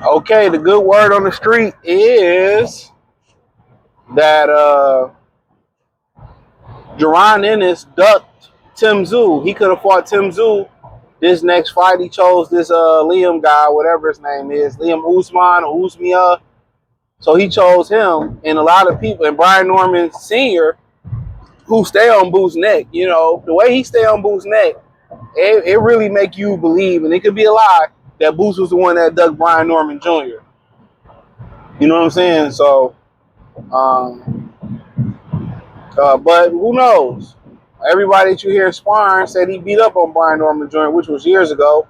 Okay, the good word on the street is that Jaron Ennis ducked Tim Tszyu. He could have fought Tim Tszyu this next fight. He chose this Liam guy, whatever his name is, Liam Uisma or Uisma. So he chose him, and a lot of people, and Brian Norman Sr., who stay on Boo's neck, you know, the way he stay on Boo's neck, it really make you believe, and it could be a lie, that Boots was the one that ducked Brian Norman Jr. You know what I'm saying? So, but who knows? Everybody that you hear sparring said he beat up on Brian Norman Jr., which was years ago,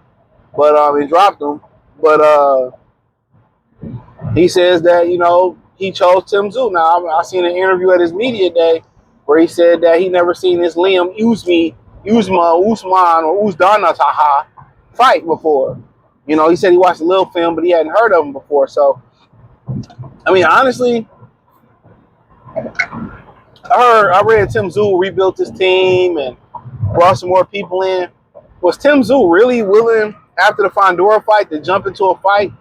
but he dropped him. But he says that, you know, he chose Tim Tszyu. Now, I seen an interview at his media day where he said that he never seen this Liam Usman, or Usdanataha fight before. You know, he said he watched a little film, but he hadn't heard of him before. So, I mean, honestly, I read Tim Tszyu rebuilt his team and brought some more people in. Was Tim Tszyu really willing, after the Fondora fight, to jump into a fight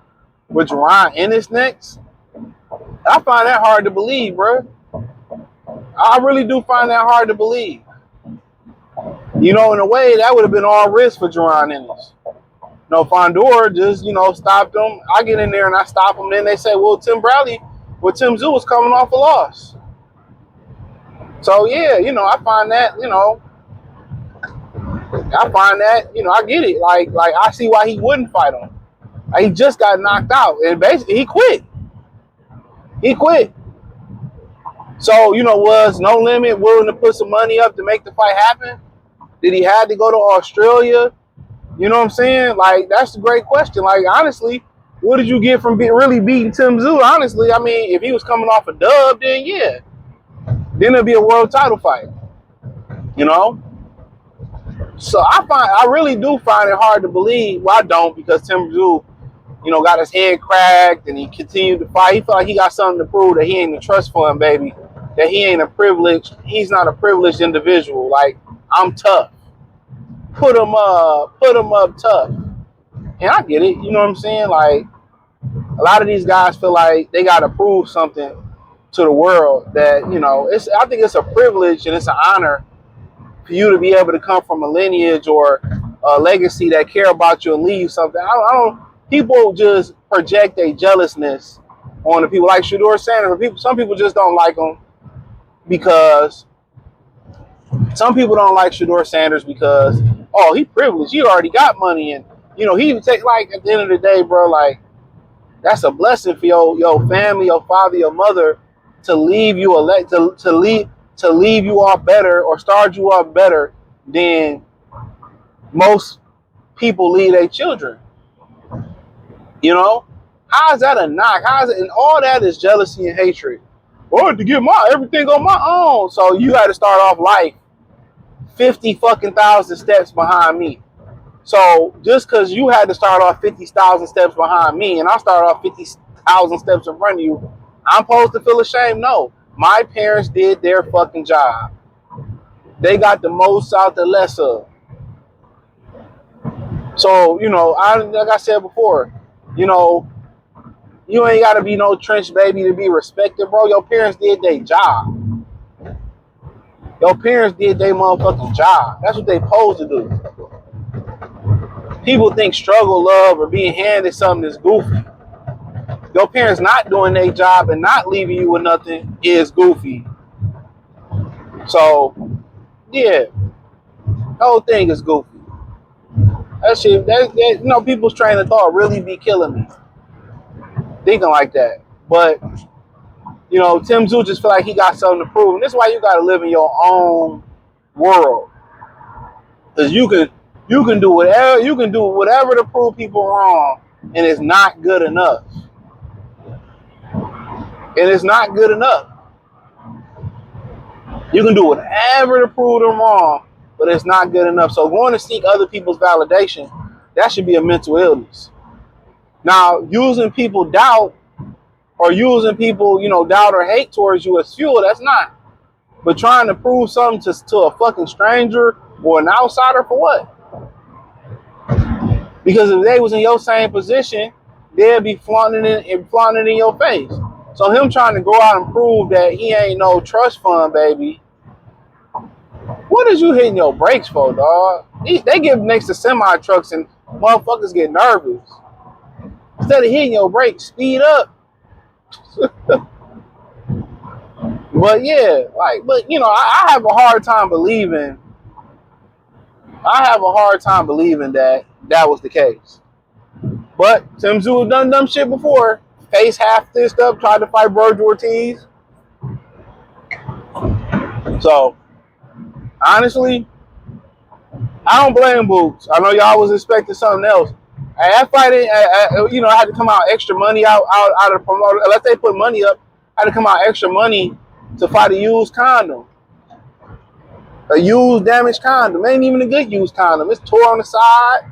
with Jaron Ennis next? I find that hard to believe, bro. I really do find that hard to believe. You know, in a way, that would have been all risk for Jaron Ennis. No, Fondora just, you know, stopped him. I get in there and I stop him. Then they say, well, Tim Tszyu was coming off a loss. So, yeah, you know, I find that, you know, I get it. Like I see why he wouldn't fight him. He just got knocked out. And basically, he quit. So, you know, was No Limit willing to put some money up to make the fight happen? Did he have to go to Australia? You know what I'm saying? Like, that's a great question. Like, honestly, what did you get from really beating Tim Tszyu? Honestly, I mean, if he was coming off a dub, then yeah. Then it'd be a world title fight. You know? So I really do find it hard to believe. Well, I don't, because Tim Tszyu, you know, got his head cracked and he continued to fight. He felt like he got something to prove, that he ain't a trust fund baby, that he's not a privileged individual. Like, I'm tough. Put him up tough. And I get it, you know what I'm saying? Like, a lot of these guys feel like they got to prove something to the world that, you know, I think it's a privilege and it's an honor for you to be able to come from a lineage or a legacy that care about you and leave something. People just project a jealousness on the people like Shedeur Sanders. Some people just don't like him because some people don't like Shedeur Sanders because, oh, he privileged. He already got money. And, you know, he even take, like, at the end of the day, bro, like, that's a blessing for your family, your father, your mother to leave you to leave you off better or start you off better than most people leave their children. You know? How is that a knock? How is it? And all that is jealousy and hatred. Or to get everything on my own. So you had to start off life 50,000 steps behind me. So just because you had to start off 50,000 steps behind me and I started off 50,000 steps in front of you, I'm supposed to feel ashamed? No. My parents did their fucking job. They got the most out the less of. So, you know, like I said before, you know, you ain't got to be no trench baby to be respected, bro. Your parents did their job. Your parents did their motherfucking job. That's what they supposed to do. People think struggle, love, or being handed something is goofy. Your parents not doing their job and not leaving you with nothing is goofy. So, yeah, the whole thing is goofy. That shit, you know, people's train of thought really be killing me. Thinking like that. But, you know, Tim Tszyu just feel like he got something to prove. And this is why you got to live in your own world. Because you can do whatever to prove people wrong, and it's not good enough. And it's not good enough. You can do whatever to prove them wrong, but it's not good enough. So going to seek other people's validation, that should be a mental illness. Now, using people doubt or using people, you know, doubt or hate towards you as fuel, that's not. But trying to prove something to a fucking stranger or an outsider for what? Because if they was in your same position, they'd be flaunting it in your face. So him trying to go out and prove that he ain't no trust fund baby. What is you hitting your brakes for, dog? They get next to semi trucks and motherfuckers get nervous. Instead of hitting your brakes, speed up. But yeah, but you know, I have a hard time believing. I have a hard time believing that was the case. But Tim Tszyu done dumb shit before. Face half fisted up, tried to fight Virgil Ortiz. So honestly, I don't blame Boots. I know y'all was expecting something else. That fight, you know, I had to come out extra money out of the promoter. Unless they put money up, I had to come out extra money to fight a used condom. A used damaged condom. Ain't even a good used condom. It's tore on the side.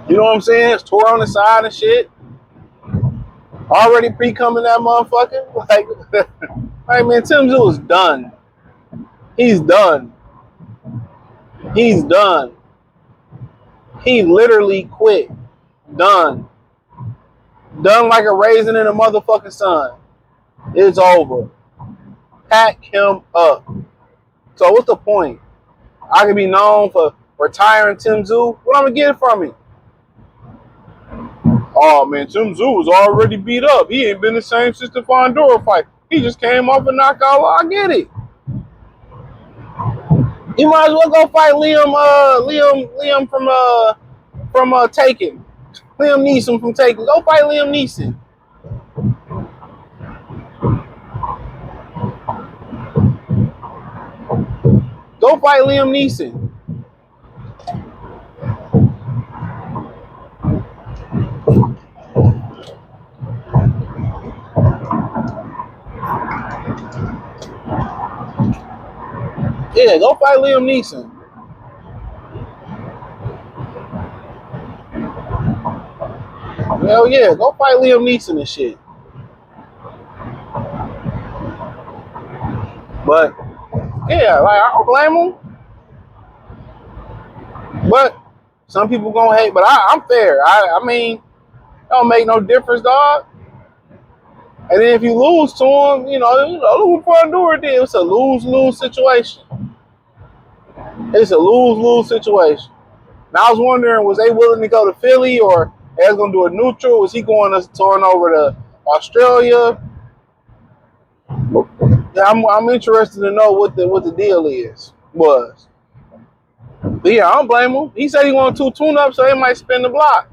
You know what I'm saying? It's tore on the side and shit. Already pre-coming that motherfucker. Like man, Tim Tszyu is done. He's done. He's done. He literally quit. Done. Done like a raisin in a motherfucking sun. It's over. Pack him up. So what's the point? I can be known for retiring Tim Tszyu. What I'm gonna get from him? Oh man, Tim Tszyu was already beat up. He ain't been the same since the Fondora fight. He just came off a knockout. I get it. You might as well go fight Liam from Taken. Liam Neeson from Taken. Go fight Liam Neeson. Go fight Liam Neeson. Yeah, go fight Liam Neeson. Hell yeah, go fight Liam Neeson and shit. But yeah, like I don't blame him. But some people gonna hate. But I'm fair. I mean, it don't make no difference, dog. And then if you lose to him, you know, look what Fondora did. It's a lose-lose situation. It's a lose-lose situation. Now I was wondering, was they willing to go to Philly or they was gonna do a neutral? Was he going to turn over to Australia? I'm interested to know what the deal was. But yeah, I don't blame him. He said he wanted 2 tune-ups, so he might spin the block.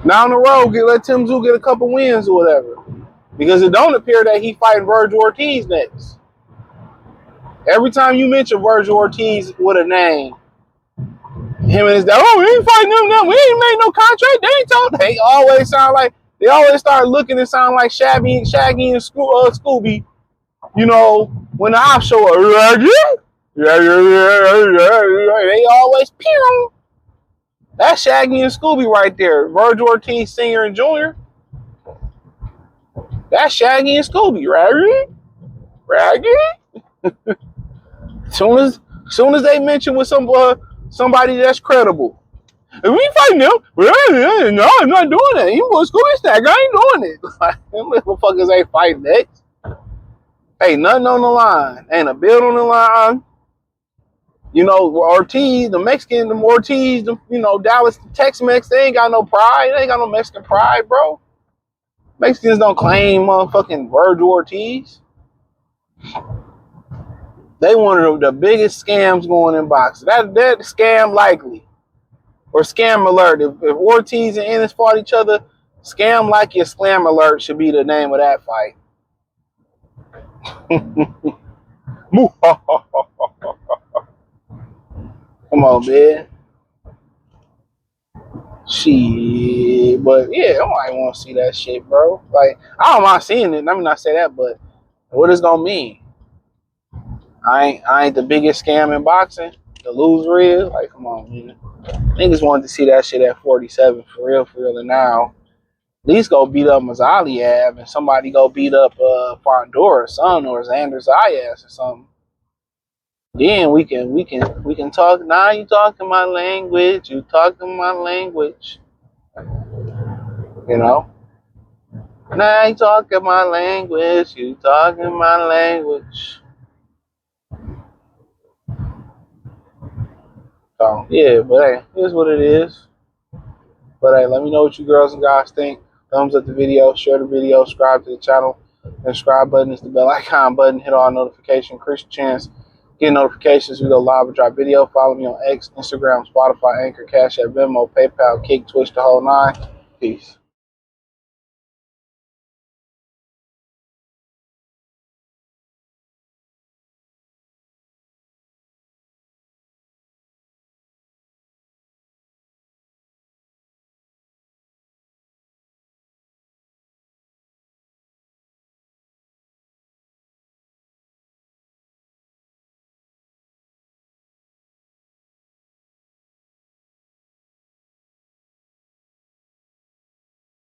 Down the road, let Tim Tszyu get a couple wins or whatever. Because it don't appear that he fighting Virgil Ortiz next. Every time you mention Virgil Ortiz with a name, him and his dad, oh, we ain't fighting them. We ain't made no contract. They ain't told. They always sound like, they always start looking and sound like Shaggy and Scooby. You know, when the ops show up, they always pew. That's Shaggy and Scooby right there. Virgil Ortiz Sr. and Jr. That's Shaggy and Scooby, right? Soon as they mention with somebody that's credible, if we fighting them, no, I'm not doing that. You want Scooby Snack? I ain't doing it. Them motherfuckers ain't fighting next. Ain't nothing on the line. Ain't a bill on the line. You know, Ortiz, the Mexican, the Ortiz, you know, Dallas, the Tex-Mex, they ain't got no pride. They ain't got no Mexican pride, bro. Mexicans don't claim motherfucking Virgil Ortiz. They one of the biggest scams going in boxing. That scam likely. Or scam alert. If Ortiz and Ennis fought each other, scam like your slam alert should be the name of that fight. Come on, man. Shit. But yeah, I might want to see that shit, bro. Like, I don't mind seeing it. Let me not say that, but what it's gonna mean? I ain't the biggest scam in boxing. The loser is. Like, come on, man. Niggas wanted to see that shit at 47 for real, and now least go beat up Mazaliab and somebody go beat up Fondora, son, or Xander Zayas or something. Then we can talk. Now you talking my language. You talking my language. You know. Now you talking my language. You talking my language. So yeah, but hey, here's what it is. But hey, let me know what you girls and guys think. Thumbs up the video, share the video, subscribe to the channel. The subscribe button is the bell icon button. Hit all notifications. Increase your chance. Get notifications. We go live and drop video. Follow me on X, Instagram, Spotify, Anchor, Cash App, Venmo, PayPal, Kick, Twitch, the whole nine. Peace.